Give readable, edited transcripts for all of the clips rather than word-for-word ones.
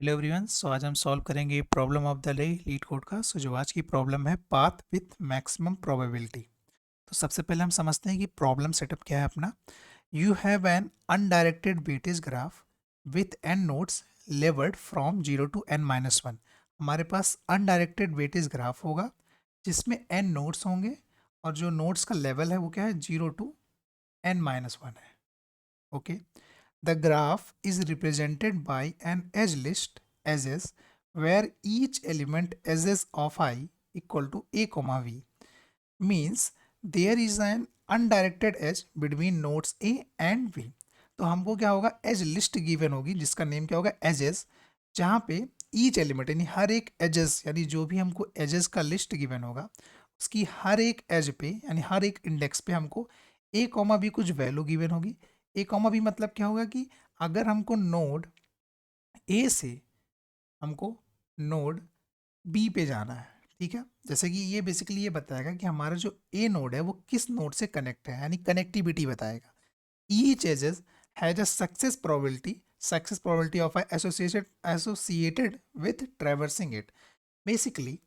Hello everyone. आज हम solve करेंगे problem of the day leet code का। जो आज की प्रॉब्लम है पाथ विथ मैक्सिमम प्रोबेबिलिटी। तो सबसे पहले हम समझते हैं कि प्रॉब्लम सेटअप क्या है अपना। You have an undirected weightage graph with n nodes labelled from 0 to n-1। हमारे पास अनडायरेक्टेड वेटेज ग्राफ होगा जिसमें n नोड्स होंगे और जो नोड्स का लेवल है वो क्या है, 0 टू n-1 है। Okay. The graph is represented by an edge list edges where each element edges of I equal to a comma v means there is an undirected edge between nodes a and v। तो हमको क्या होगा, as list given होगी जिसका name क्या होगा, edges, जहाँ पे ईच एलिमेंट यानी हर एक एजेस यानी जो भी हमको एजेस का लिस्ट गिवन होगा उसकी हर एक एज पे यानी हर एक इंडेक्स पे हमको ए कॉमा भी कुछ वैल्यू गिवन होगी। ए कॉमा भी मतलब क्या होगा कि अगर हमको नोड ए से हमको नोड बी पे जाना है, ठीक है, जैसे कि ये बेसिकली ये बताएगा कि हमारा जो ए नोड है वो किस नोड से कनेक्ट है, यानी कनेक्टिविटी बताएगा। Each edges has a success probability of associated with traversing it. Basically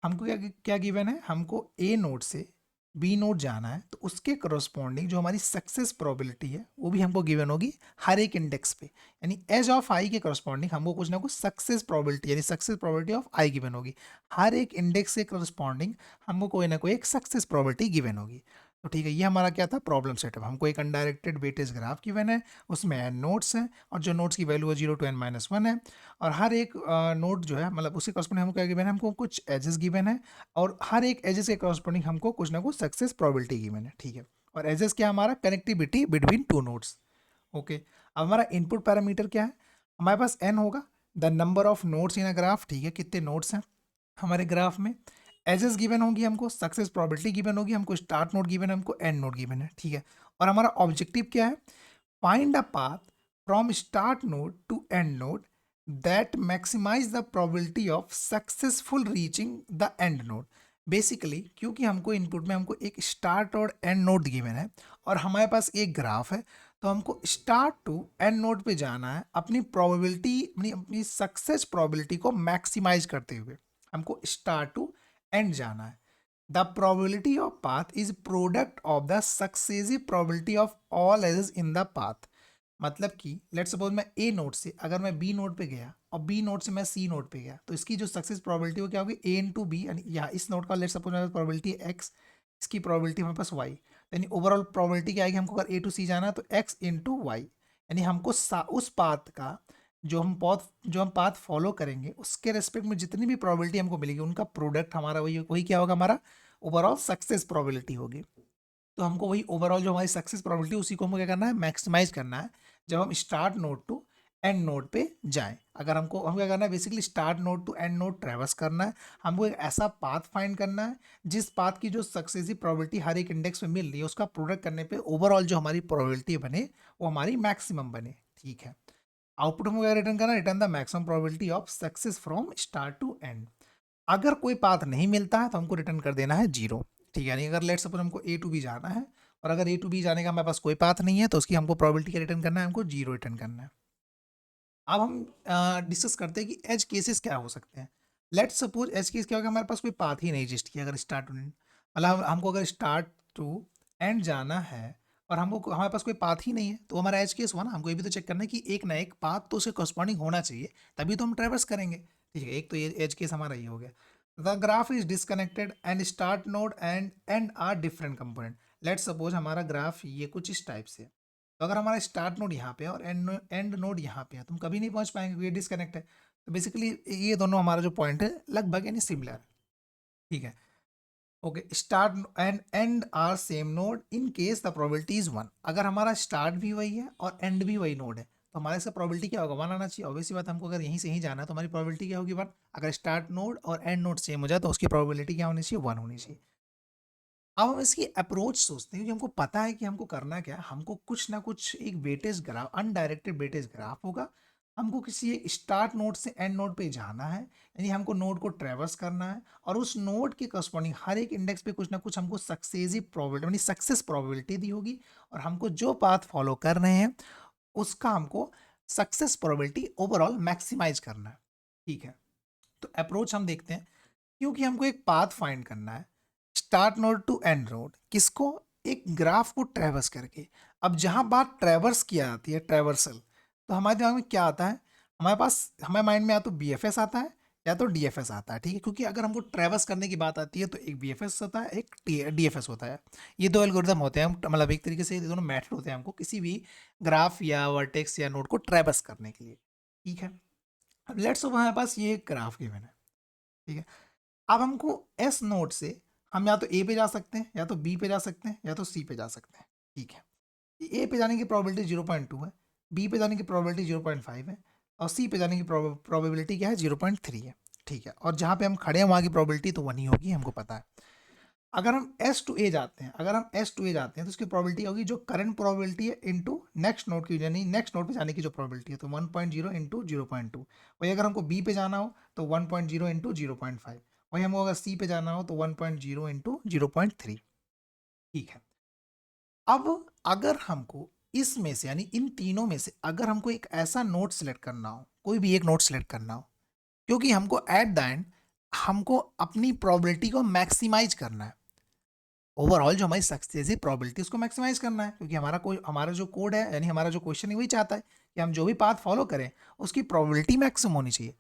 हमको क्या क्या गिवन है, हमको ए नोड से बी नोड जाना है तो उसके करस्पॉन्डिंग जो हमारी सक्सेस प्रोबेबिलिटी है वो भी हमको गिवन होगी हर एक इंडेक्स पे। यानी एज ऑफ आई के करस्पॉन्डिंग हमको कुछ ना कुछ सक्सेस प्रोबेबिलिटी यानी success probability of I given होगी। हर एक इंडेक्स के करस्पॉन्डिंग हमको कोई ना कोई एक सक्सेस प्रोबेबिलिटी गिवन होगी। तो ठीक है, ये हमारा क्या था, प्रॉब्लम सेटअप। हमको एक अनडायरेक्टेड वेटेज ग्राफ गिवन है, उसमें एन नोड्स हैं और जो नोड्स की वैल्यू है 0 टू n-1 है। और हर एक नोड जो है मतलब उसके करस्पॉन्डिंग हमको क्या गिवन है, हमको कुछ एजेस गिवन है और हर एक एजेस के करस्पॉन्डिंग हमको कुछ ना कुछ सक्सेस प्रोबेबिलिटी गिवन है, ठीक है। और एजेस क्या, हमारा connectivity between two nodes. Okay. अब हमारा इनपुट पैरामीटर क्या है, हमारे पास एन होगा, the number of nodes in a graph, ठीक है, कितने नोड्स हैं हमारे ग्राफ में। एजेस गिवन होगी हमको, सक्सेस प्रोबेबिलिटी गिवन होगी हमको, स्टार्ट नोड गिवन है हमको, एंड नोड गिवन है, ठीक है। और हमारा ऑब्जेक्टिव क्या है, find a path from start node to end node that maximize the probability of successful reaching the end node। Basically क्योंकि हमको इनपुट में हमको एक स्टार्ट और एंड नोड गिवन है और हमारे पास एक ग्राफ है, तो हमको स्टार्ट टू एंड नोड पे जाना है अपनी प्रोबेबिलिटी अपनी सक्सेस प्रोबेबिलिटी को मैक्सिमाइज करते हुए हमको स्टार्ट टू एंड जाना है। The probability of path is product of the successive probability of all ages in the path. मतलब कि लेट सपोज मैं ए नोड से अगर मैं बी नोड पे गया और बी नोड से मैं सी नोड पे गया तो इसकी जो सक्सेस प्रोबेबिलिटी वो क्या होगी, ए इन टू बी, यानी यहाँ इस नोड का लेट सपोज मेरे पास प्रोबेबिलिटी एक्स, इसकी प्रोबेबिलिटी हमारे पास वाई, यानी ओवरऑल प्रोबेबिलिटी क्या आएगी, हमको अगर ए टू सी जाना है तो एक्स इंटू वाई, यानी हमको उस पाथ का जो हम पाथ फॉलो करेंगे उसके रेस्पेक्ट में जितनी भी प्रोबेबिलिटी हमको मिलेगी उनका प्रोडक्ट हमारा वही वही क्या होगा, हमारा ओवरऑल सक्सेस प्रोबेबिलिटी होगी। तो हमको वही ओवरऑल जो हमारी सक्सेस प्रोबेबिलिटी उसी को हमको क्या करना है, मैक्सिमाइज करना है जब हम start node to end node पे जाएं। अगर हम क्या करना है, basically start node to end node traverse करना है, हमको एक ऐसा पाथ फाइंड करना है जिस पाथ की जो सक्सेसिव प्रोबेबिलिटी हर एक इंडेक्स में मिल रही है उसका प्रोडक्ट करने पे ओवरऑल जो हमारी प्रोबेबिलिटी बने वो हमारी मैक्सिमम बने, ठीक है। आउटपुट हमको क्या रिटर्न करना है, return the maximum probability of success from start to end. अगर कोई पाथ नहीं मिलता है तो हमको रिटर्न कर देना है जीरो, ठीक है। यानी अगर लेट सपोज हमको ए टू बी जाना है और अगर ए टू बी जाने का हमारे पास कोई पाथ नहीं है तो उसकी हमको प्रोबेबिलिटी का रिटर्न करना है, हमको जीरो रिटर्न करना है। अब हम डिस्कस करते हैं कि एज केसेस क्या हो सकते हैं। लेट सपोज एज केस क्या होगा, हमारे पास कोई पाथ ही नहीं एग्जिस्ट किया, अगर स्टार्ट टू एंड मतलब हमको अगर स्टार्ट टू एंड जाना है और हमको हमारे पास कोई पाथ ही नहीं है तो हमारा एज केस हुआ ना। हमको ये भी तो चेक करना है कि एक ना एक पाथ तो उसे कॉरस्पॉन्डिंग होना चाहिए तभी तो हम ट्रेवर्स करेंगे, ठीक है। एक तो ये एज केस हमारा ये हो गया। The graph is disconnected and start node and end are different component. Let suppose हमारा ग्राफ ये कुछ इस टाइप से है, तो अगर हमारा स्टार्ट नोड यहाँ पे है और एंड नोड यहाँ पे है तो हम कभी नहीं पहुँच पाएंगे क्योंकि ये डिसकनेक्ट है। तो बेसिकली ये दोनों हमारा जो पॉइंट है लगभग यानी सिमिलर है, ठीक है। Okay, start and end are same node in case the probability is one. अगर हमारा स्टार्ट भी वही है और एंड भी वही नोड है तो हमारे से प्रोबेबिलिटी क्या होगा, वन आना चाहिए। ऑब्वियसली बात, हमको अगर यहीं से ही जाना है तो हमारी प्रोबेबिलिटी क्या होगी, वन। अगर स्टार्ट नोड और एंड नोड सेम हो जाए तो उसकी प्रोबेबिलिटी क्या होनी चाहिए, वन होनी चाहिए। अब हम इसकी अप्रोच सोचते हैं कि हमको पता है कि हमको करना क्या है। हमको कुछ ना कुछ एक weightage graph, undirected weightage graph होगा, हमको किसी एक स्टार्ट नोड से एंड नोड पे जाना है, यानी हमको नोड को ट्रेवर्स करना है और उस नोड के करस्पॉन्डिंग हर एक इंडेक्स पे कुछ ना कुछ हमको सक्सेसिव प्रोबेबिलिटी यानी सक्सेस प्रोबेबिलिटी दी होगी और हमको जो पाथ फॉलो कर रहे हैं उसका हमको सक्सेस प्रोबेबिलिटी ओवरऑल मैक्सिमाइज करना है। ठीक है, तो अप्रोच हम देखते हैं, क्योंकि हमको एक पाथ फाइंड करना है, start node to end node, किसको, एक ग्राफ को ट्रेवर्स करके। अब जहां बात ट्रेवर्स की आती है, ट्रेवर्सल, तो हमारे दिमाग में क्या आता है, हमारे पास, हमारे माइंड में या तो BFS आता है या तो DFS आता है। ठीक है, क्योंकि अगर हमको ट्रेवर्स करने की बात आती है तो एक BFS होता है, एक DFS होता है। ये दो एल्गोरिदम होते हैं, मतलब एक तरीके से ये दोनों मेथड होते हैं हमको किसी भी ग्राफ या वर्टेक्स या नोड को ट्रेवर्स करने के लिए। ठीक है, अब लेट्स सपोज हमारे पास ये एक ग्राफ गिवन है। ठीक है, अब हमको एस नोड से हम या तो ए पे जा सकते हैं, या तो बी पे जा सकते हैं, या तो सी पे जा सकते हैं। ठीक है, ए पे जाने की प्रोबेबिलिटी 0.2 है, बी पे जाने की प्रोबेबिलिटी 0.5 है, और सी पे जाने की प्रोबेबिलिटी क्या है, 0.3 है। ठीक है, और जहाँ पे हम खड़े हैं वहाँ की प्रोबेबिलिटी तो 1 ही होगी, हमको पता है। अगर हम एस टू ए जाते हैं, तो उसकी प्रोबेबिलिटी होगी जो करंट प्रोबेबिलिटी है इनटू नेक्स्ट नोड की, यानी नेक्स्ट नोड पे जाने की जो प्रोबेबिलिटी है, तो 1.0 इंटू 0.2। वही अगर हमको बी पे जाना हो तो 1.0 इंटू 0.5। वही हमको अगर सी पे जाना हो तो 1.0 इंटू 0.3। ठीक है, अब अगर हमको इसमें से, यानी इन तीनों में से अगर हमको एक ऐसा नोड सेलेक्ट करना हो, कोई भी एक नोड सेलेक्ट करना हो, क्योंकि हमको एट द एंड हमको अपनी प्रोबेबिलिटी को मैक्सिमाइज करना है, ओवरऑल जो हमारी सक्सेस है प्रोबेबिलिटी उसको मैक्सिमाइज करना है, क्योंकि हमारा जो कोड है, यानी हमारा जो क्वेश्चन है वही चाहता है कि हम जो भी पाथ फॉलो करें उसकी प्रोबेबिलिटी मैक्सिमम होनी चाहिए।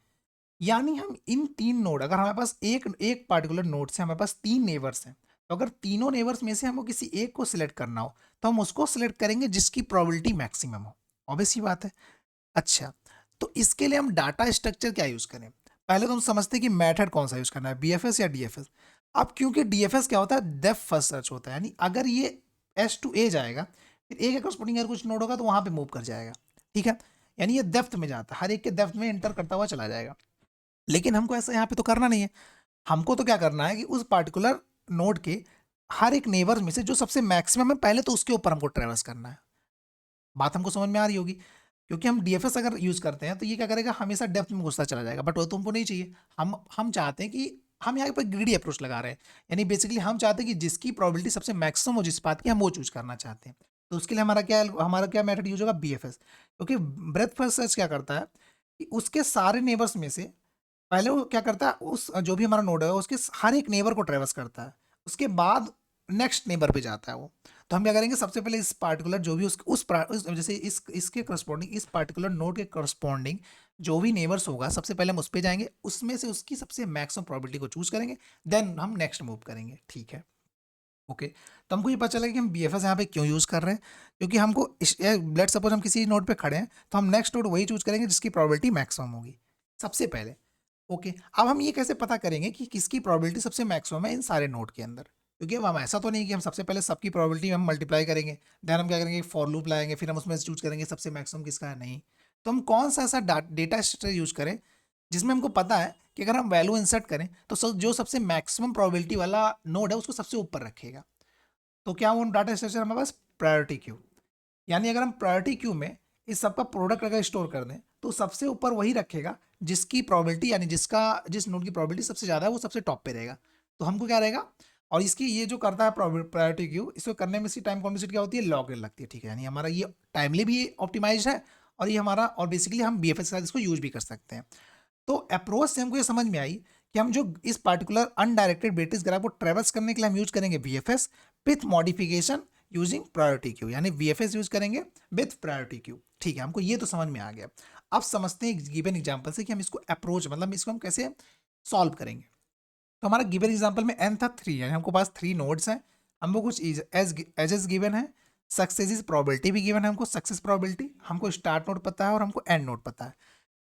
यानी हम इन तीन नोड, अगर हमारे पास एक एक पार्टिकुलर नोड से हमारे पास 3 नेबर्स हैं, तो अगर तीनों नेबर्स में से हमको किसी एक को सिलेक्ट करना हो तो हम उसको सिलेक्ट करेंगे जिसकी प्रोबेबिलिटी मैक्सिमम हो। ऑब्वियस सी बात है। अच्छा, तो इसके लिए हम डाटा स्ट्रक्चर क्या यूज करें, पहले तो हम समझते हैं कि मेथड कौन सा यूज करना है, BFS या DFS। अब क्योंकि DFS क्या होता है, डेप्थ फर्स्ट सर्च होता है, यानी अगर ये एस टू ए जाएगा, फिर ए के करस्पॉन्डिंग अगर कुछ नोड होगा तो वहां पे मूव कर जाएगा। ठीक है, यानी ये डेप्थ में जाता है, हर एक के डेप्थ में एंटर करता हुआ चला जाएगा। लेकिन हमको ऐसा यहाँ पे तो करना नहीं है, हमको तो क्या करना है कि उस पार्टिकुलर नोड के हर एक नेबर में से जो सबसे मैक्सिमम है पहले तो उसके ऊपर हमको ट्रेवर्स करना है। बात हमको समझ में आ रही होगी, क्योंकि हम DFS अगर यूज करते हैं तो ये क्या करेगा, हमेशा डेप्थ में घुसता चला जाएगा, बट वो तुमको नहीं चाहिए। हम चाहते हैं कि हम यहाँ पे ग्रीडी अप्रोच लगा रहे हैं, यानी बेसिकली हम चाहते हैं कि जिसकी प्रोबेबिलिटी सबसे मैक्सिमम हो जिस बात की, हम वो चूज करना चाहते हैं। तो उसके लिए हमारा क्या मेथड यूज होगा, BFS। क्योंकि ब्रेथ फर्स्ट सर्च क्या करता है कि उसके सारे नेबर्स में से पहले वो क्या करता है, उस जो भी हमारा नोड है उसके हर एक नेबर को ट्रेवर्स करता है, उसके बाद नेक्स्ट नेबर पे जाता है वो। तो हम क्या करेंगे, सबसे पहले इस पार्टिकुलर जो भी जैसे इसके करस्पॉन्डिंग, इस पार्टिकुलर नोड के करस्पॉन्डिंग जो भी नेबर्स होगा, सबसे पहले हम उस पे जाएंगे, उसमें से उसकी सबसे मैक्सिमम प्रोबेबिलिटी को चूज करेंगे, देन हम नेक्स्ट मूव करेंगे। ठीक है, ओके। तो हमको ये पता चला कि हम BFS यहाँ पे क्यों यूज़ कर रहे हैं, क्योंकि हमको लेट सपोज हम किसी नोड पे खड़े हैं तो हम नेक्स्ट नोड वही चूज करेंगे जिसकी प्रोबेबिलिटी मैक्सिमम होगी सबसे पहले। ओके, अब हम ये कैसे पता करेंगे कि किसकी प्रोबेबिलिटी सबसे मैक्सिमम है इन सारे नोड के अंदर, क्योंकि अब हम ऐसा तो नहीं कि हम सबसे पहले सबकी प्रोबेबिलिटी हम मल्टीप्लाई करेंगे, देन हम क्या करेंगे, फॉर लूप लाएंगे, फिर हम उसमें से चूज करेंगे सबसे मैक्सिमम किसका है। नहीं, तो हम कौन सा ऐसा डेटा स्ट्रक्चर यूज करें जिसमें हमको पता है कि अगर हम वैल्यू इंसर्ट करें तो जो सबसे मैक्सिमम प्रोबेबिलिटी वाला नोड है उसको सबसे ऊपर रखेगा। तो क्या वो डाटा स्ट्रक्चर हमारे पास, प्रायोरिटी क्यू। यानी अगर हम प्रायोरिटी क्यू में इस सबका प्रोडक्ट अगर स्टोर कर दें तो सबसे ऊपर वही रखेगा जिसकी प्रोबेबिलिटी, यानी जिस नोड की प्रोबेबिलिटी सबसे ज़्यादा है वो सबसे टॉप पे रहेगा। तो हमको क्या रहेगा, और इसकी ये जो करता है प्रायोरिटी क्यू, इसको करने में इसकी टाइम कॉम्प्लेक्सिटी क्या होती है, लॉग एन लगती है। ठीक है, यानी हमारा ये टाइमली भी ऑप्टिमाइज है, और ये हमारा, और बेसिकली हम BFS के साथ इसको यूज भी कर सकते हैं। तो अप्रोच से हमको ये समझ में आई कि हम जो इस पार्टिकुलर अनडायरेक्टेड ब्रिटिश ग्राफ को ट्रेवर्स करने के लिए हम यूज करेंगे BFS with modification using priority queue, यानी BFS यूज करेंगे विथ प्रायोरिटी क्यू। ठीक है, हमको ये तो समझ में आ गया। अब समझते हैं गिवन एग्जांपल से कि हम इसको अप्रोच, मतलब इसको हम कैसे सॉल्व करेंगे। तो हमारा गिवन एग्जांपल में n था 3, यानी हमको पास 3 नोड्स हैं, हमको कुछ एजेस गिवन है, सक्सेस प्रोबेबिलिटी भी गिवन है, हमको सक्सेस प्रोबेबिलिटी, हमको स्टार्ट नोड पता है और हमको एंड नोड पता है।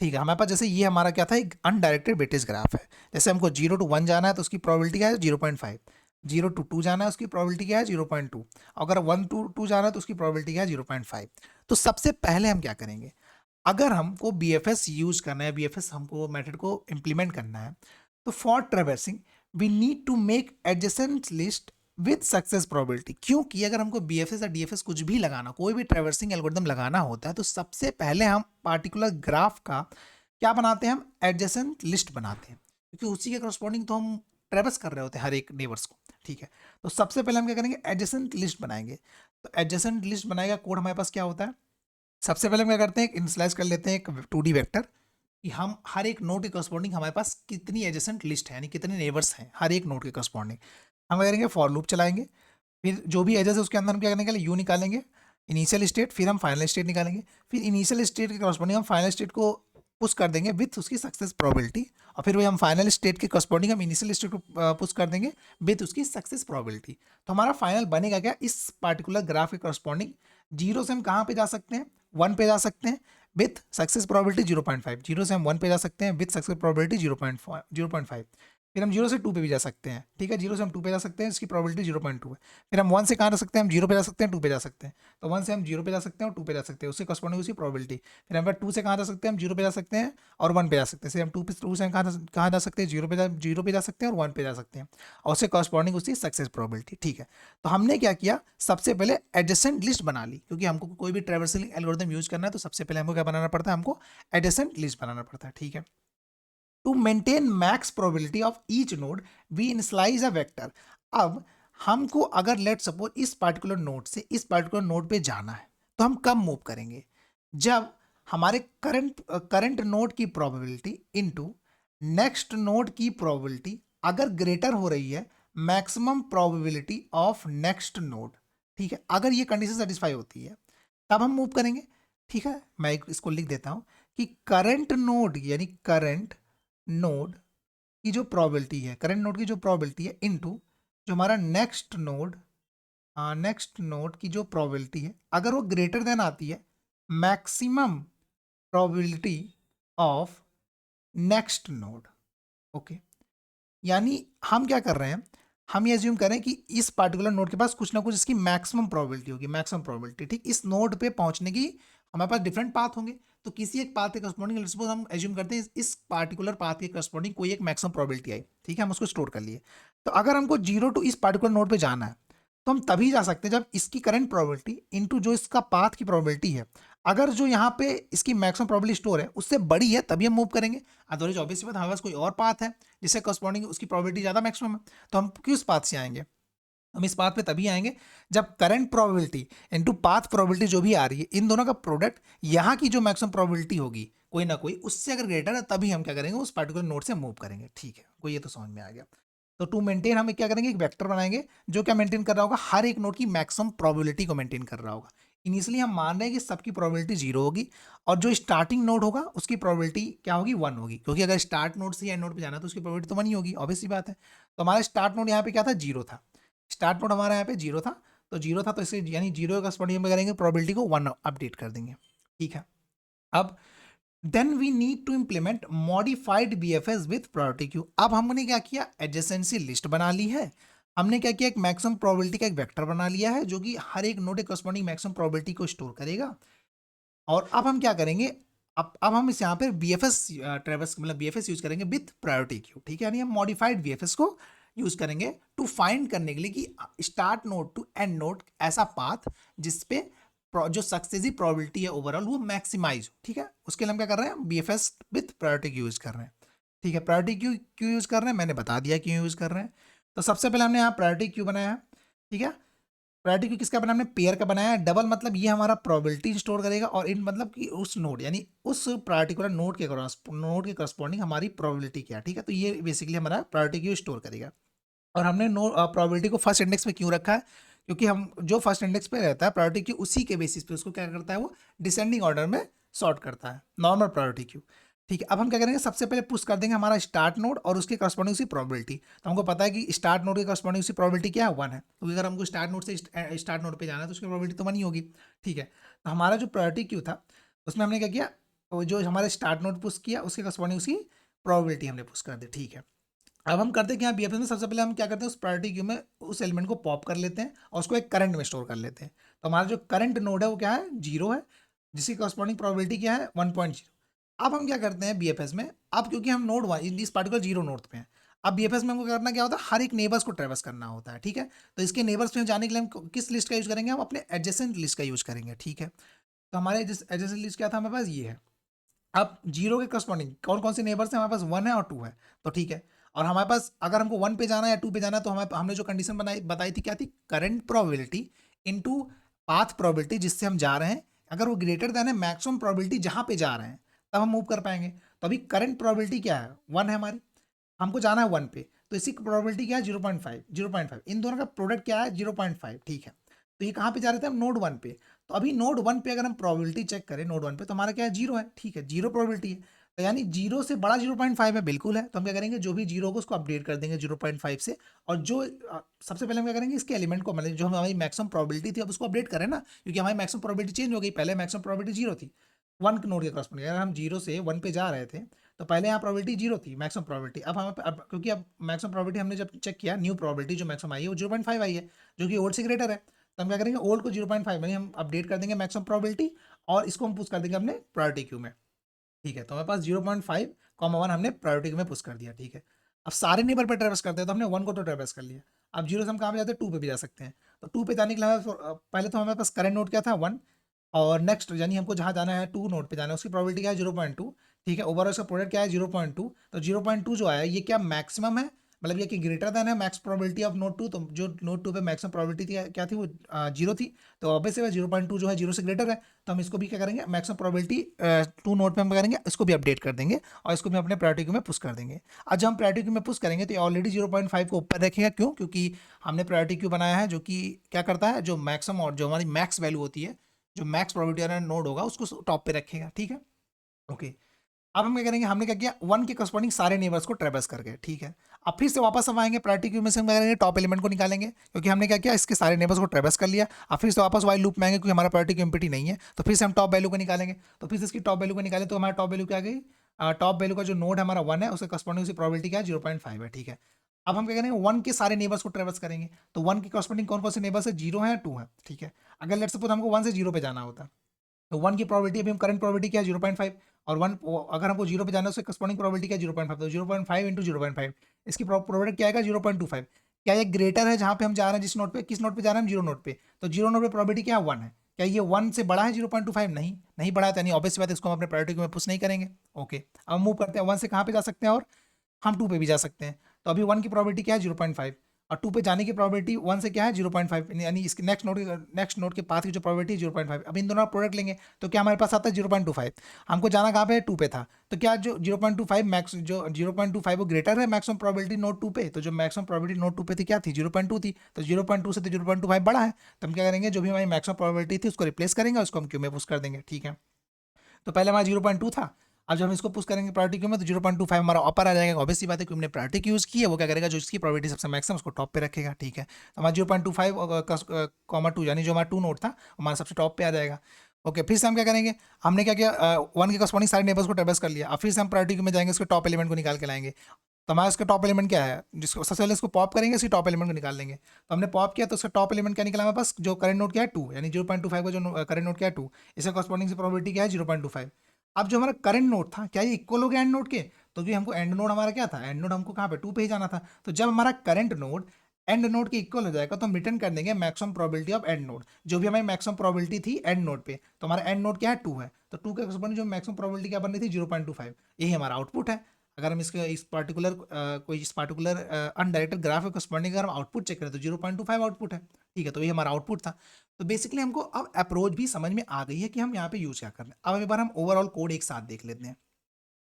ठीक है, हमारे पास जैसे ये हमारा क्या था, एक अनडायरेक्टेड वेटेज ग्राफ है। जैसे हमको 0 to 1 जाना है तो उसकी प्रोबेबिलिटी क्या है, 0.5। 0 to 2 जाना है उसकी प्रोबेबिलिटी क्या है, 0.2। अगर 1 to 2 जाना है तो उसकी प्रोबेबिलिटी क्या है, 0.5। तो सबसे पहले हम क्या करेंगे, अगर हमको BFS यूज करना है, BFS हमको मेथड को इम्प्लीमेंट करना है, तो for traversing we need to make adjacent list with success probability. क्योंकि अगर हमको BFS या DFS कुछ भी लगाना, कोई भी ट्रेवर्सिंग एल्गोरिथम लगाना होता है, तो सबसे पहले हम पार्टिकुलर ग्राफ का क्या बनाते हैं, हम एडजेसेंट लिस्ट बनाते हैं, क्योंकि उसी के करस्पॉन्डिंग तो हम ट्रेवर्स कर रहे होते हैं हर एक नेबर्स को। ठीक है, तो सबसे पहले हम क्या करेंगे, एडजेसेंट लिस्ट बनाएंगे। तो एडजेसेंट लिस्ट बनाएगा कोड हमारे पास क्या होता है, सबसे पहले हम क्या करते हैं, एक इनिशियलाइज कर लेते हैं एक 2D वेक्टर कि हम हर एक नोड के करस्पॉन्डिंग हमारे पास कितनी एडजेसेंट लिस्ट है, यानी कितने नेबर्स हैं हर एक नोड के करस्पॉन्डिंग। हम क्या करेंगे, फॉर लूप चलाएंगे, फिर जो भी एजेस है उसके अंदर हम क्या करेंगे, यू निकालेंगे इनिशियल स्टेट, फिर हम फाइनल स्टेट निकालेंगे, फिर इनिशियल स्टेट के करस्पॉन्डिंग हम फाइनल स्टेट को पुश कर देंगे विथ उसकी सक्सेस प्रोबेबिलिटी, और फिर वही हम फाइनल स्टेट के करस्पॉन्डिंग हम इनिशियल स्टेट को पुश कर देंगे विथ उसकी सक्सेस प्रोबेबिलिटी। तो हमारा फाइनल बनेगा क्या, इस पार्टिकुलर ग्राफ के करस्पॉन्डिंग जीरो से हम कहाँ पे जा सकते हैं, 1 पे जा सकते हैं विथ सक्सेस प्रोबेबिलिटी 0.5, जीरो से हम 1 पे जा सकते हैं विथ सक्सेस प्रोबेबिलिटी 0.5, फिर हम जीरो से 2 पे भी जा सकते हैं, ठीक है, जीरो से हम 2 पे जा सकते हैं, इसकी प्रोबेबिलिटी 0.2 है। फिर हम 1 से कहाँ जा सकते हैं, हम जीरो पे जा सकते हैं, 2 पे जा सकते हैं, तो 1 से हम जीरो पे जा सकते हैं और 2 पे जा सकते हैं, उससे करस्पॉन्डिंग उसकी प्रोबेबिलिटी। फिर हम 2 से कहाँ जा सकते हैं, हम जीरो पे जा सकते हैं और 1 पे जा सकते हैं, फिर हम 2 से कहाँ जा सकते हैं, जीरो पे जा सकते हैं और 1 पे जा सकते हैं, और उससे करस्पॉन्डिंग उसकी सक्सेस प्रोबेबिलिटी, ठीक है। तो हमने क्या किया, सबसे पहले एडजेसेंट लिस्ट बना ली, क्योंकि हमको कोई भी ट्रैवर्सल एल्गोरिथम यूज करना है तो सबसे पहले हमको क्या बनाना पड़ता है, हमको एडजेसेंट लिस्ट बनाना पड़ता है, ठीक है। To maintain max probability of each node we initialise a vector. अब हमको अगर लेट सपोज इस पार्टिकुलर नोड से इस पार्टिकुलर नोड पे जाना है, तो हम कब मूव करेंगे, जब हमारे करंट नोड की प्रोबेबिलिटी इनटू नेक्स्ट नोड की प्रोबेबिलिटी अगर ग्रेटर हो रही है maximum probability of next node, ठीक है, अगर ये कंडीशन सेटिस्फाई होती है तब हम मूव करेंगे, ठीक है। मैं इसको लिख देता हूं कि करंट नोड यानी करंट नोड की जो प्रोबेबिलिटी है, करंट नोड की जो प्रोबेबिलिटी है इनटू जो हमारा नेक्स्ट नोड की जो प्रोबेबिलिटी है, अगर वो ग्रेटर देन आती है maximum probability of next node, okay. यानी हम क्या कर रहे हैं, हम ये एज्यूम कर रहे हैं कि इस पार्टिकुलर नोड के पास कुछ ना कुछ इसकी मैक्सिमम प्रोबेबिलिटी होगी, मैक्सिमम प्रोबेबिलिटी, ठीक। इस नोड पे पहुंचने की हमारे पास डिफरेंट पाथ होंगे, तो किसी एक पाथ के करस्पॉन्डिंग सपोज हम एज्यूम करते हैं इस पार्टिकुलर पाथ के करस्पॉन्डिंग कोई एक मैक्सिमम प्रोबेबिलिटी आई, ठीक है, हम उसको स्टोर कर लिए। तो अगर हमको जीरो टू इस पार्टिकुलर नोड पे जाना है तो हम तभी जा सकते हैं जब इसकी करंट प्रोबेबिलिटी इनटू जो इसका पाथ की प्रोबेबिलिटी है, अगर जो यहाँ पे इसकी मैक्सिमम प्रोबेबिलिटी स्टोर है उससे बड़ी है तभी हम मूव करेंगे। अदरवाइज ऑब्वियसली बात हमारे पास कोई और पाथ है जिससे करस्पॉन्डिंग उसकी प्रोबेबिलिटी ज़्यादा मैक्सिमम है, तो हम किस पाथ से आएंगे, हम इस पाथ पे तभी आएंगे जब current probability into path probability जो भी आ रही है इन दोनों का प्रोडक्ट यहाँ की जो मैक्सिमम प्रोबेबिलिटी होगी कोई ना कोई उससे अगर ग्रेटर है तभी हम क्या करेंगे, उस पार्टिकुलर नोड से मूव करेंगे, ठीक है, कोई ये तो समझ में आ गया। तो टू मेंटेन हम क्या करेंगे, एक वेक्टर बनाएंगे जो क्या मेंटेन कर रहा होगा, हर एक नोड की मैक्सिमम प्रोबेबिलिटी को मेंटेन कर रहा होगा। इनिशियली हम मान रहे हैं कि सबकी प्रोबेबिलिटी जीरो होगी और जो स्टार्टिंग नोड होगा उसकी प्रोबेबिलिटी क्या होगी, 1 होगी, क्योंकि अगर स्टार्ट नोड से एंड नोड पे जाना है तो उसकी प्रोबेबिलिटी तो 1 ही होगी, ऑब्वियस सी बात है। तो हमारा स्टार्ट नोड यहाँ पे क्या था, जीरो था, स्टार्ट नोड हमारा यहाँ पे जीरो था, तो जीरो था तो इसे यानी जीरो का स्पॉट में करेंगे प्रोबेबिलिटी को 1 अपडेट कर देंगे, ठीक है। अब then we need to implement modified BFS with priority queue. अब हमने क्या किया, एडजेसेंसी लिस्ट बना ली है, हमने क्या किया, एक मैक्सिमम प्रोबेबिलिटी का एक वेक्टर बना लिया है जो कि हर एक नोड करस्पॉन्डिंग मैक्सिमम प्रोबेबिलिटी को स्टोर करेगा। और अब हम क्या करेंगे, अब हम इस यहाँ पे बीएफएस ट्रेवर्स मतलब बीएफएस यूज करेंगे विथ प्रायोरिटी क्यू, ठीक है, यानी हम मॉडिफाइड बीएफएस को यूज करेंगे टू फाइंड करने के लिए कि start node to end node ऐसा पाथ जिसपे जो सक्सेसिव प्रोबेबिलिटी है ओवरऑल वो मैक्सिमाइज हो, ठीक है, उसके लिए हम क्या कर रहे हैं, BFS with priority Q use कर रहे हैं, ठीक है। प्रायोरिटी क्यू क्यों यूज कर रहे हैं मैंने बता दिया क्यों यूज कर रहे हैं। तो सबसे पहले हमने यहाँ प्रायोरिटी क्यू बनाया है, ठीक है। प्रायोरिटी क्यू किसका बनाया, हमने पेयर का बनाया है, डबल मतलब ये हमारा प्रोबेबिलिटी स्टोर करेगा और इन मतलब कि उस नोड यानी उस पार्टिकुलर नोड के करस्पॉन्डिंग हमारी प्रोबेबिलिटी क्या है, ठीक है, तो ये बेसिकली हमारा प्रायोरिटी क्यू स्टोर करेगा। और हमने प्रोबेबिलिटी को फर्स्ट इंडेक्स पे क्यों रखा है, क्योंकि हम जो फर्स्ट इंडेक्स पे रहता है प्रायोरिटी क्यू उसी के बेसिस पे उसको क्या करता है, वो डिसेंडिंग ऑर्डर में सॉर्ट करता है, नॉर्मल प्रायोरिटी क्यू, ठीक है। अब हम क्या करेंगे, सबसे पहले पुश कर देंगे हमारा स्टार्ट नोड और उसके करस्पॉन्डिंग उसी प्रोबेबिलिटी। तो हमको पता है कि स्टार्ट नोड के करस्पॉन्डिंग उसी प्रोबेबिलिटी क्या है, 1 है, क्योंकि अगर हमको स्टार्ट नोड से स्टार्ट नोड पे जाना है तो उसकी प्रोबेबिलिटी तो 1 ही होगी, ठीक है। तो हमारा जो प्रायोरिटी क्यू था उसमें हमने क्या किया, वो जो हमारे स्टार्ट नोड पुश किया उसके करस्पॉन्डिंग उसकी प्रोबेबिलिटी हमने पुश कर दी, ठीक है। अब हम करते हैं कि यहाँ बीएफएस में सबसे पहले हम क्या करते हैं, उस प्रायोरिटी क्यू में उस एलिमेंट को पॉप कर लेते हैं और उसको एक करंट में स्टोर कर लेते हैं। तो हमारा जो करंट नोड है वो क्या है, जीरो है, जिसकी करस्पॉन्डिंग प्रोबेबिलिटी क्या है, 1.0। अब हम क्या करते हैं बीएफएस में, अब क्योंकि हम नोड इस पार्टिकुलर जीरो नोड पे हैं, अब बीएफएस में हमको करना क्या होता है, हर एक नेबर्स को ट्रेवर्स करना होता है, ठीक है। तो इसके नेबर्स में जाने के लिए हम किस लिस्ट का यूज करेंगे, हम अपने एडजेसेंट लिस्ट का यूज करेंगे, ठीक है। तो हमारे एडजेसेंट लिस्ट क्या था हमारे पास, ये है। अब जीरो के करस्पॉन्डिंग कौन कौन से नेबर्स हैं हमारे पास, 1 है और 2 है, तो ठीक है। और हमारे पास अगर हमको 1 पे जाना है या 2 पे जाना है तो हमने जो कंडीशन बताई थी क्या थी, current probability into path probability जिससे हम जा रहे हैं अगर वो ग्रेटर देन है मैक्सिमम प्रोबेबिलिटी जहाँ पे जा रहे हैं तब हम मूव कर पाएंगे। तो अभी करंट प्रोबेबिलिटी क्या है, 1 है हमारी, हमको जाना है 1 पे, तो इसकी प्रोबेबिलिटी क्या है 0.5, 0.5, इन दोनों का प्रोडक्ट क्या है 0.5, ठीक है। तो ये कहाँ पे जा रहे थे हम, नोड 1 पे। तो अभी नोड 1 पे अगर हम प्रोबेबिलिटी चेक करें नोड 1 पे, तो हमारा क्या है 0 है, ठीक है, 0 प्रोबेबिलिटी है। तो यानी 0 से बड़ा 0.5 है, बिल्कुल है। तो हम क्या करेंगे, जो भी 0 होगा उसको अपडेट कर देंगे 0.5 से, और जो सबसे पहले हम क्या करेंगे, इसके एलिमेंट को, मतलब जो हमारी मैक्सिमम प्रोबेबिलिटी थी अब उसको अपडेट करें ना, क्योंकि हमारी मैक्सिमम प्रोबेबिलिटी चेंज हो गई, पहले मैक्सिमम प्रोबेबिलिटी 0 थी 1 नोड के क्रॉस में। अगर हम 0 से 1 पे जा रहे थे तो पहले यहाँ प्रोबेबिलिटी 0 थी मैक्सिमम प्रोबेबिलिटी, अब क्योंकि अब मैक्सिमम प्रोबेबिलिटी हमने जब चेक किया, न्यू प्रोबेबिलिटी जो मैक्सिमम आई है वो 0.5 आई है, जो कि ओल्ड से ग्रेटर है। तो हम क्या करेंगे, ओल्ड को 0.5 में हम अपडेट कर देंगे मैक्सिमम प्रोबेबिलिटी, और इसको हम पुश कर देंगे अपने प्रायोरिटी क्यू में, ठीक है। तो हमारे पास 0.5 1 हमने प्रायोरिटी क्यू में पुश कर दिया, ठीक है। अब सारे नेबर पे ट्रेवर्स करते हैं, तो हमने 1 को तो ट्रेवर्स कर लिया। अब 0 से हम कहाँ पे जाते हैं, 2 पे भी जा सकते हैं। तो 2 पे जाने के लिए पहले तो हमारे पास करंट नोड क्या था 1, और नेक्स्ट यानी हमको जहाँ जाना है 2 नोड पे जाना है, उसकी प्रोबेबिलिटी क्या है 0.2, ठीक है। ओवरऑल इसका प्रोडक्ट क्या है 0.2। तो 0.2 जो आया ये क्या मैक्सिमम है, मतलब ये कि ग्रेटर देन है मैक्स प्रोबेबिलिटी ऑफ नोड 2। तो जो नोड 2 पे मैक्सिमम प्रोबेबिलिटी थी क्या थी, वो 0 थी। तो ऑब्वियसली 0.2 जो है 0 से ग्रेटर है, तो हम इसको भी क्या करेंगे, मैक्सिमम प्रोबेबिलिटी 2 नोड पे हम करेंगे, इसको भी अपडेट कर देंगे, और इसको भी अपने प्रायोरिटी क्यू में पुश कर देंगे। आज जब हम प्रायोरिटी क्यू में पुश करेंगे तो ये ऑलरेडी 0.5 को ऊपर रखेगा, क्यों, क्योंकि हमने प्रायोरिटी क्यू बनाया है जो कि क्या करता है, जो मैक्सिमम और जो हमारी मैक्स वैल्यू होती है, जो मैक्स प्रोबेबिलिटी वाला नोड होगा उसको टॉप पे रखेगा, ठीक है। ओके, अब हम क्या करेंगे, हमने क्या किया 1 के करस्पॉन्डिंग सारे नेबर्स को ट्रेवर्स कर गए, ठीक है। अब फिर से वापस हम आएंगे प्रायोरिटी क्यू में से हम क्या करेंगे, टॉप एलिमेंट को निकालेंगे, क्योंकि हमने क्या किया, इसके सारे नेबर्स को ट्रेवर्स कर लिया। अब फिर से वापस वाइल लूप में आएंगे, क्योंकि हमारा प्रायोरिटी क्यू एम्प्टी नहीं है, तो फिर से हम टॉप वैल्यू को निकालेंगे। तो फिर से इसकी टॉप वैल्यू को निकालें तो हमारा टॉप वैल्यू क्या आ गई, टॉप वैल्यू का जो नोड हमारा 1 है उसके करस्पॉन्डिंग उसकी प्रोबेबिलिटी क्या है 0.5 है, ठीक है। अब हम क्या करेंगे 1 के सारे नेबर्स को ट्रेवर्स करेंगे, तो 1 के करस्पॉन्डिंग कौन कौन से नेबर्स है, 0 है 2 है, ठीक है। अगर लेट्स सपोज हमको 1 से 0 पे जाना होता, तो 1 की प्रोबेबिलिटी, अभी हम करंट प्रोबेबिलिटी क्या है 0.5, और 1 अगर हमको 0 पे जाना है उसके करस्पॉन्डिंग प्रोबेबिलिटी क्या है 0.5, तो 0.5 इंटू 0.5, इसकी प्रोडक्ट क्या आएगा 0.25। क्या ये ग्रेटर है जहाँ पे हम जा रहे हैं, जिस नोट पे, किस नोट पे जा रहे हैं हम, 0 नोट पे, तो 0 नोट पे प्रोबेबिलिटी क्या है 1 है। क्या ये 1 से बड़ा है 0.25, नहीं, नहीं बड़ा है, तो यानी ऑब्वियस बात है इसको हम अपने प्रायोरिटी में पुश नहीं करेंगे। ओके, अब मूव करते हैं 1 से कहाँ पे जा सकते हैं, और हम 2 पे भी जा सकते हैं। तो अभी 1 की प्रोबेबिलिटी क्या है 0.5, और 2 पे जाने की प्रोबेबिलिटी 1 से क्या है 0.5, यानी इसके नेक्स्ट नोड के पाथ की जो प्रोबेबिलिटी है 0.5। अब इन दोनों का प्रोडक्ट लेंगे तो क्या हमारे पास आता है 0.25। हमको जाना कहाँ पे है, 2 पे था, तो क्या जो 0.25 मैक्स, जो 0.25 वो ग्रेटर है मैक्सिमम प्रोबेबिलिटी नोड 2 पे, तो जो मैक्सिमम प्रोबेबिलिटी नोड 2 पे थी क्या थी 0.2 थी, तो 0.2 से तो 0.25 बड़ा है। तो हम क्या करेंगे, जो भी हमारी मैक्सिमम प्रोबेबिलिटी थी उसको रिप्लेस करेंगे, उसको हम क्यू में पुश कर देंगे, ठीक है। तो पहले हमारा 0.2 था, अब जब हम इसको पुश करेंगे प्रायोरिटी क्यू में तो 0.25 हमारा ऊपर आ जाएगा। ऑब्वियसली बात है कि हमने प्रायोरिटी क्यू यूज़ की है, वो क्या करेगा, जो इसकी प्रोबेबिलिटी सबसे मैक्सिमम उसको टॉप पे रखेगा, ठीक है। तो हमारा 0.25 2 यानी जो हमारा 2 नोट था हमारा सबसे टॉप पे आ जाएगा। ओके, फिर से हम क्या करेंगे, हमने क्या किया 1 के करस्पॉन्डिंग सारे नेबर्स को ट्रेवर्स कर लिया। अब फिर से हम प्रायोरिटी क्यू में जाएंगे, उसके टॉप एलिमेंट को निकाल के लाएंगे। तो हमारा उसका टॉप एलिमेंट क्या है, जिसको सबसे पहले इसको पॉप करेंगे, इसकी टॉप एलिमेंट को निकाल लेंगे। तो हमने पॉप किया तो उसका टॉप एलिमेंट क्या निकला हमारे पास, जो करंट नोट क्या है 2, यानी 0.25 का जो करंट नोट क्या है 2, इसका करस्पॉन्डिंग से प्रोबेबिलिटी क्या है 0.25। अब जो हमारा करंट नोट था क्या ये इक्वल हो गया एंड नोट के, तो जो हमको एंड नोड हमारा क्या था, एंड नोड हमको कहाँ पे 2 पे ही जाना था। तो जब हमारा करंट नोड एंड नोड के इक्वल हो जाएगा तो हम रिटर्न कर देंगे maximum probability of and node, जो भी हमारी मैक्सिमम प्रोबेबिलिटी थी एंड नोड पे। तो हमारा एंड नोड क्या है 2 है, तो 2 के करस्पॉन्डिंग जो मैक्सिमम प्रोबेबिलिटी क्या बन रही थी 0.25, यही हमारा आउटपुट है। अगर हम इसके इस पार्टिकुलर अनडायरेक्टेड ग्राफ के करस्पॉन्डिंग अगर हम आउटपुट चेक करें तो 0.25 आउटपुट है, ठीक है। तो ये हमारा आउटपुट था। तो बेसिकली हमको अब अप्रोच भी समझ में आ गई है कि हम यहाँ पे यूज क्या कर रहे हैं। अब एक बार हम ओवरऑल कोड एक साथ देख लेते हैं,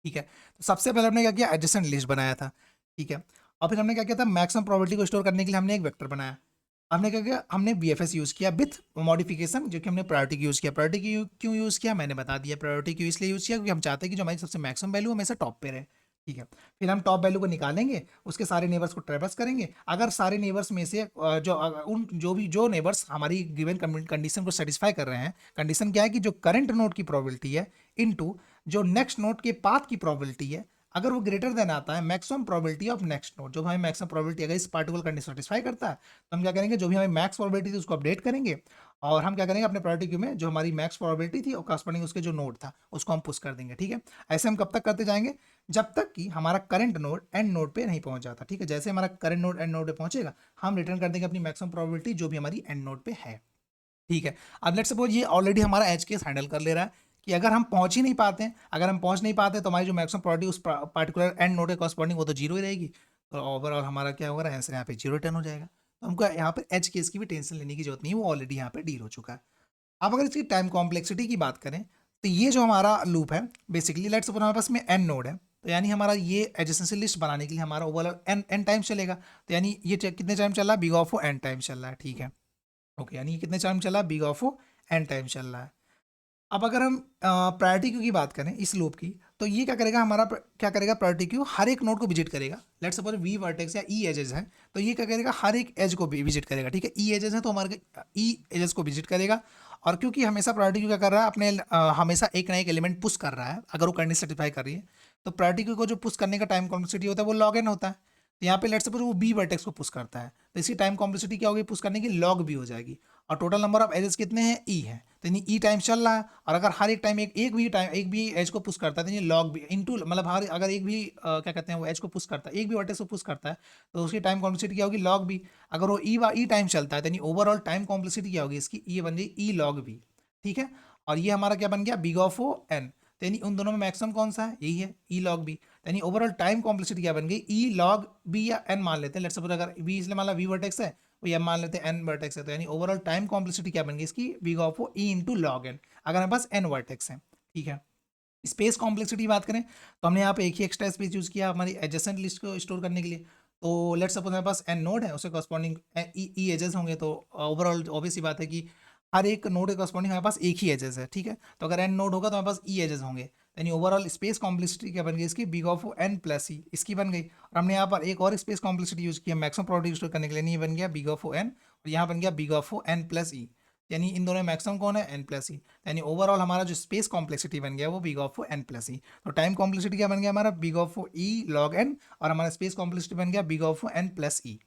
ठीक है। तो सबसे पहले हमने क्या किया, एडजेसेंट लिस्ट बनाया था, ठीक है। और फिर हमने क्या किया था, मैक्सिमम प्रोबेबिलिटी को स्टोर करने के लिए हमने एक वेक्टर बनाया। हमने क्या किया, हमने बीएफएस यूज़ किया विथ मॉडिफिकेशन, जो कि हमने प्रायोरिटी यूज़ किया। प्रायोरिटी क्यों यूज़ किया मैंने बता दिया, प्रायोरिटी क्यों इसलिए यूज़ किया क्योंकि हम चाहते हैं कि जो हमारी सबसे मैक्सिमम वैल्यू हमेशा टॉप पे रहे, ठीक है। फिर हम टॉप वैल्यू को निकालेंगे, उसके सारे नेबर्स को ट्रेवर्स करेंगे। अगर सारे नेबर्स में से जो नेबर्स हमारी गिवन कंडीशन को सेटिस्फाई कर रहे हैं, कंडीशन क्या है कि जो करंट नोड की प्रोबेबिलिटी है इनटू जो नेक्स्ट नोड के पाथ की प्रोबेबिलिटी है, अगर वो ग्रेटर देन आता है maximum probability of next node, जो हमें मैक्सिमम प्रोबेबिलिटी अगर इस पार्टिकुलर कंडीशन सेटिस्फाई करता है, तो हम क्या करेंगे, जो भी हमारी मैक्स प्रोबेबिलिटी थी उसको अपडेट करेंगे, और हम क्या करेंगे अपने प्रायोरिटी क्यू में जो हमारी मैक्स प्रोबेबिलिटी थी और करस्पॉन्डिंग उसके जो नोड था उसको हम पुश कर देंगे, ठीक है। ऐसे हम कब तक करते जाएंगे, जब तक कि हमारा करंट नोड एंड नोड पे नहीं पहुंच जाता, ठीक है। जैसे हमारा करंट नोड एंड नोड पे पहुंचेगा हम रिटर्न कर देंगे अपनी मैक्सिमम प्रोबेबिलिटी जो भी हमारी एंड नोड पे है, ठीक है। अब लेट्स सपोज ये ऑलरेडी हमारा एज केस हैंडल कर ले रहा है कि अगर हम पहुंच ही नहीं पाते हैं, अगर हम पहुंच नहीं पाते तो हमारी जो मैक्सिमम प्रोबेबिलिटी उस पार्टिकुलर एंड नोड के कॉरस्पॉन्डिंग वो तो जीरो ही रहेगी। तो ओवरऑल हमारा क्या होगा, आंसर यहाँ पे जीरो रिटर्न हो जाएगा। तो हमको यहाँ पे एज केस की भी टेंशन लेने की जरूरत नहीं है, वो ऑलरेडी यहाँ पे डील हो चुका है। अब अगर इसकी टाइम कॉम्प्लेक्सिटी की बात करें तो ये जो हमारा लूप है बेसिकली लेट्स सपोज हमारे पास में n नोड है, तो यानी हमारा ये एडजेसेंसी लिस्ट बनाने के लिए हमारा ओवरऑल n टाइम चलेगा। तो यानी ये कितने टाइम चल रहा है, बिग ऑफ n टाइम चल रहा है, ठीक है। ओके, यानी ये कितने टाइम चल रहा है, बिग ऑफ n टाइम चल रहा है। अब अगर हम प्रायोरिटी क्यू की बात करें इस लूप की, तो ये क्या करेगा, हमारा क्या करेगा, प्रायोरिटी क्यू हर एक नोड को विजिट करेगा। लेट्स सपोज वी वर्टेक्स या ई एजेस है, तो ये क्या करेगा, हर एक एज को भी विजिट करेगा, ठीक है। ई एजेस है तो हमारे ई एजेस को विजिट करेगा। और क्योंकि हमेशा प्रायोरिटी क्यू क्या कर रहा है, अपने हमेशा एक ना एक एलिमेंट पुश कर रहा है, अगर वो कंडीशन सेटिस्फाई कर रही है, तो प्रायोरिटी क्यू को जो पुश करने का टाइम कॉम्प्लेक्सिटी होता है वो लॉग एन होता है। तो यहाँ पे लेट्स सपोज वो बी वर्टेक्स को पुश करता है, तो इसकी टाइम कॉम्प्लेक्सिटी क्या होगी, पुश करने की लॉग बी हो जाएगी। और टोटल नंबर ऑफ एजेस कितने हैं, ई है, तो यानी ई टाइम चल रहा है। और अगर हर एक टाइम एक भी एज को पुश करता है, तो ये लॉग भी इनटू मतलब हर अगर एक भी क्या कहते हैं वो एज को पुश करता है, एक भी वर्टेक्स को पुश करता है, तो उसकी टाइम कॉम्प्लेक्सिटी क्या होगी, लॉग बी। अगर वो ई टाइम चलता है तो यानी ओवरऑल टाइम कॉम्प्लेक्सिटी क्या होगी इसकी, ये बन गई ई लॉग बी, ठीक है। और ये हमारा क्या बन गया, बिग ऑफ ओ एन, तो यानी उन दोनों में मैक्सिमम कौन सा है, यही है ई लॉग बी। यानी ओवरऑल टाइम कॉम्प्लेक्सिटी क्या बन गई, ई लॉग बी या एन मान लेते हैं। लेट्स सपोज अगर बी इसलिए मान ला वी वर्टेक्स है, तो ये मान लेते हैं एन वर्टेक्स है, तो यानी ओवरऑल टाइम कॉम्प्लेक्सिटी क्या बन गई इसकी, big of E into log N, अगर हमारे पास एन वर्टेक्स है, ठीक है। स्पेस कॉम्प्लेक्सिटी की बात करें तो हमने यहाँ पे एक ही एक्स्ट्रा स्पेस यूज़ किया हमारी एडजेसेंट लिस्ट को स्टोर करने के लिए। तो लेट्स सपोज हमारे पास एन नोड है, उसके कॉरस्पॉन्डिंग ई एजेस होंगे, तो ओवरऑल ऑब्वियस सी बात है कि हर एक नोड के कॉरस्पॉन्डिंग हमारे पास एक ही एजेस है, ठीक है। तो अगर एन नोड होगा तो हमारे पास ई एजेस होंगे, यानी ओवरऑल स्पेस कॉम्प्लेक्सिटी क्या बन गई इसकी, बिग ऑफ एन प्लस ई, इसकी बन गई। और हमने यहाँ पर एक और स्पेस कॉम्प्लेक्सिटी यूज़ किया मैक्सिमम प्रोबेबिलिटी स्टोर करने के लिए, नहीं, ये बन गया बिग ऑफ एन, और यहाँ बन गया बिग ऑफ एन प्लस ई, यानी इन दोनों में मैक्सिमम कौन है, एन प्लस ई। यानी ओवरऑल हमारा जो स्पेस कॉम्प्लेक्सिटी बन गया वो big of N plus E. तो टाइम कॉम्प्लेक्सिटी क्या बन गया हमारा, big of E log N, और हमारा स्पेस कॉम्प्लेक्सिटी बन गया big of N plus E.